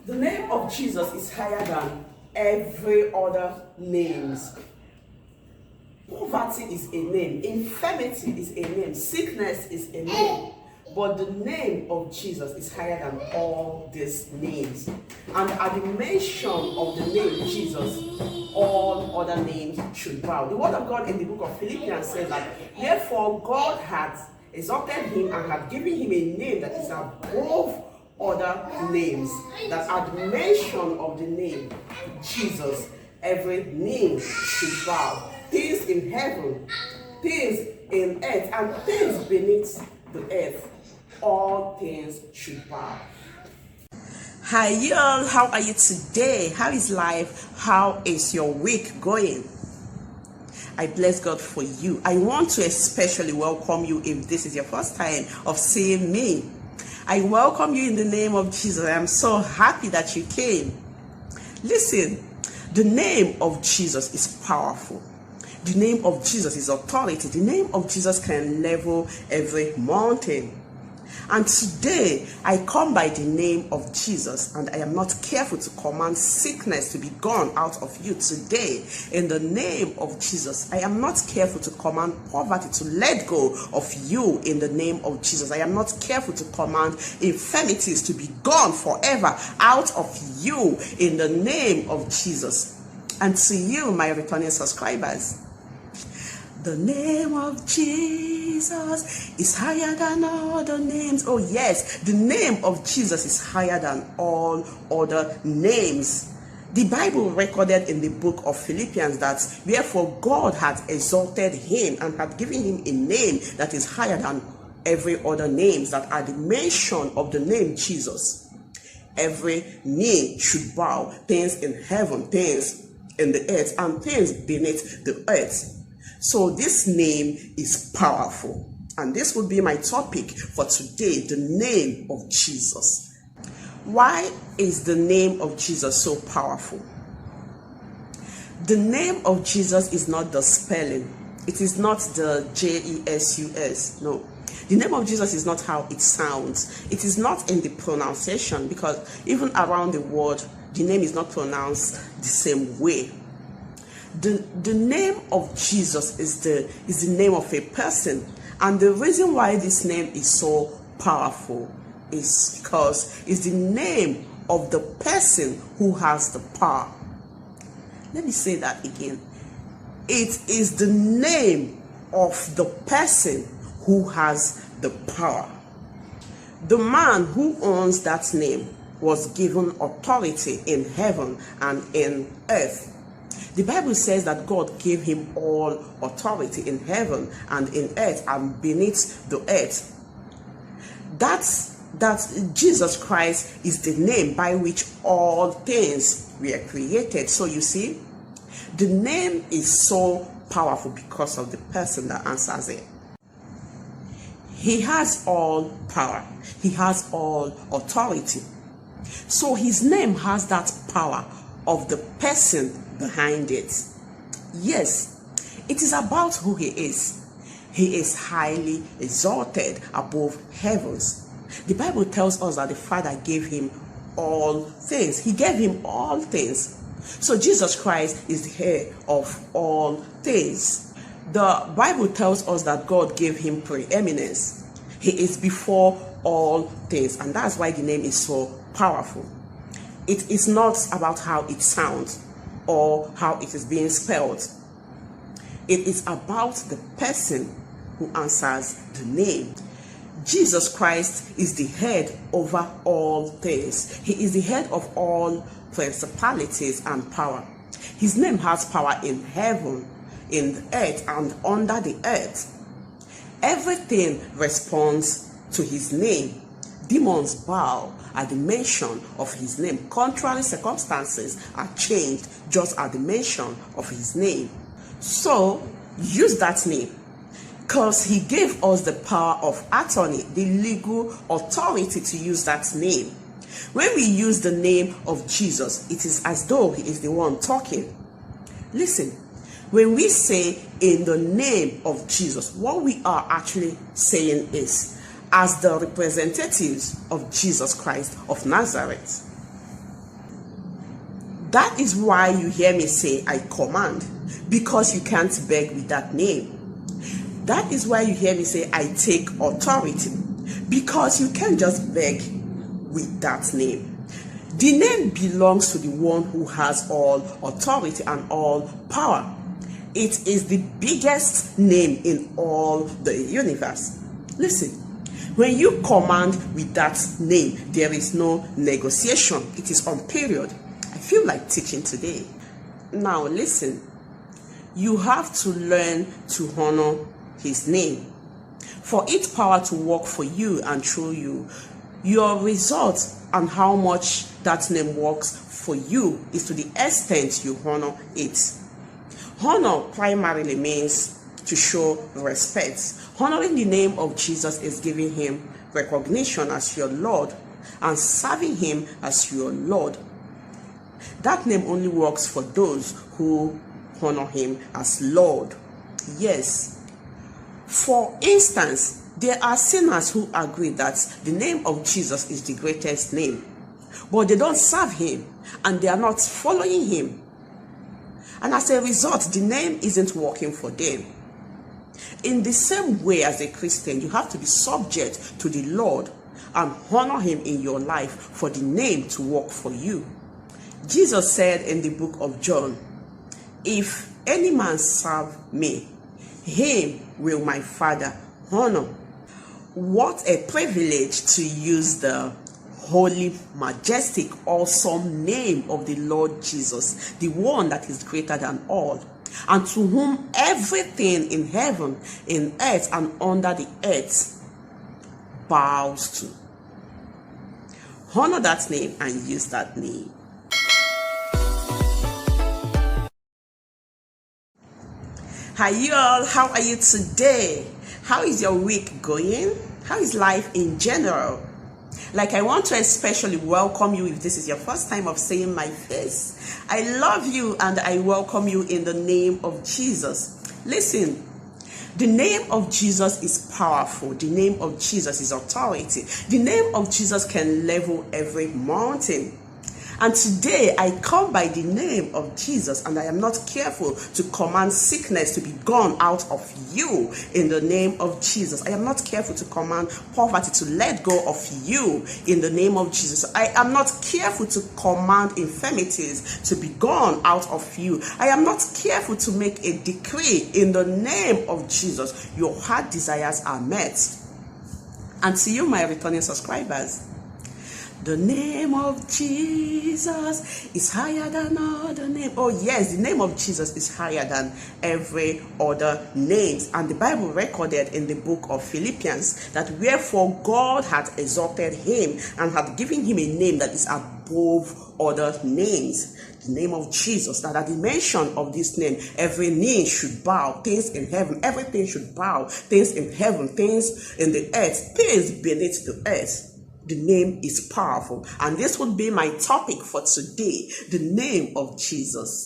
The name of Jesus is higher than every other names. Poverty is a name, infirmity is a name, sickness is a name. But the name of Jesus is higher than all these names. And at the mention of the name Jesus, all other names should bow. The word of God in the book of Philippians says that, therefore God had exalted him and had given him a name that is above other names, that at the mention of the name Jesus, every name should bow. Things in heaven, things in earth, and things beneath the earth, all things should bow. Hi y'all, how are you today? How is life? How is your week going? I bless God for you. I want to especially welcome you if this is your first time of seeing me. I welcome you in the name of Jesus. I am so happy that you came. Listen, the name of Jesus is powerful. The name of Jesus is authority. The name of Jesus can level every mountain. And today, I come by the name of Jesus, and I am not careful to command sickness to be gone out of you today. In the name of Jesus, I am not careful to command poverty to let go of you. In the name of Jesus, I am not careful to command infirmities to be gone forever out of you. In the name of Jesus. And to you, my returning subscribers, the name of Jesus is higher than all the names. Oh yes, the name of Jesus is higher than all other names. The Bible recorded in the book of Philippians that wherefore God had exalted him and had given him a name that is higher than every other name, that at the mention of the name Jesus, every knee should bow, things in heaven, things in the earth, and things beneath the earth. So this name is powerful, and this will be my topic for today, the name of Jesus. Why is the name of Jesus so powerful? The name of Jesus is not the spelling. It is not the Jesus. No. The name of Jesus is not how it sounds. It is not in the pronunciation, because even around the world, the name is not pronounced the same way. The name of Jesus is the name of a person, and the reason why this name is so powerful is because it's the name of the person who has the power. Let me say that again. It is the name of the person who has the power. The man who owns that name was given authority in heaven and in earth. The Bible says that God gave him all authority in heaven and in earth and beneath the earth. That Jesus Christ is the name by which all things were created. So you see, the name is so powerful because of the person that answers it. He has all power. He has all authority. So his name has that power of the person behind it. Yes, it is about who he is. He is highly exalted above heavens. The Bible tells us that the Father gave him all things. He gave him all things. So Jesus Christ is the head of all things. The Bible tells us that God gave him preeminence. He is before all things, and that's why the name is so powerful. It is not about how it sounds or how it is being spelled. It is about the person who answers the name. Jesus Christ is the head over all things. He is the head of all principalities and power. His name has power in heaven, in the earth, and under the earth. Everything responds to his name. Demons bow at the mention of his name. Contrary circumstances are changed just at the mention of his name. So use that name, because he gave us the power of attorney, the legal authority to use that name. When we use the name of Jesus, it is as though he is the one talking. Listen, when we say in the name of Jesus, what we are actually saying is, as the representatives of Jesus Christ of Nazareth, That is why you hear me say, I command, because you can't beg with that name. That is why you hear me say, I take authority, because you can't just beg with that name. The name belongs to the one who has all authority and all power. It is the biggest name in all the universe. Listen, when you command with that name, there is no negotiation. It is on period. I feel like teaching today. Now listen, you have to learn to honor his name. For its power to work for you and through you, your result and how much that name works for you is to the extent you honor it. Honor primarily means to show respect. Honoring the name of Jesus is giving him recognition as your Lord and serving him as your Lord. That name only works for those who honor him as Lord. Yes. For instance, there are sinners who agree that the name of Jesus is the greatest name, but they don't serve him and they are not following him. And as a result, the name isn't working for them. In the same way, as a Christian, you have to be subject to the Lord and honor him in your life for the name to work for you. Jesus said in the book of John, if any man serve me, him will my Father honor. What a privilege to use the holy, majestic, awesome name of the Lord Jesus, the one that is greater than all, and to whom everything in heaven, in earth, and under the earth bows to. Honor that name and use that name. Hi you all, how are you today? How is your week going? How is life in general? Like, I want to especially welcome you if this is your first time of seeing my face. I love you and I welcome you in the name of Jesus. Listen, the name of Jesus is powerful. The name of Jesus is authority. The name of Jesus can level every mountain. And today I come by the name of Jesus, and I am not careful to command sickness to be gone out of you in the name of Jesus. I am not careful to command poverty to let go of you in the name of Jesus. I am not careful to command infirmities to be gone out of you. I am not careful to make a decree in the name of Jesus. Your heart desires are met. And to you, my returning subscribers, the name of Jesus is higher than other name. Oh yes, the name of Jesus is higher than every other name. And the Bible recorded in the book of Philippians that wherefore God hath exalted him and hath given him a name that is above other names. The name of Jesus, that at the mention of this name, every knee should bow, things in heaven, everything should bow, things in heaven, things in the earth, things beneath the earth. The name is powerful, and this would be my topic for today, the name of Jesus.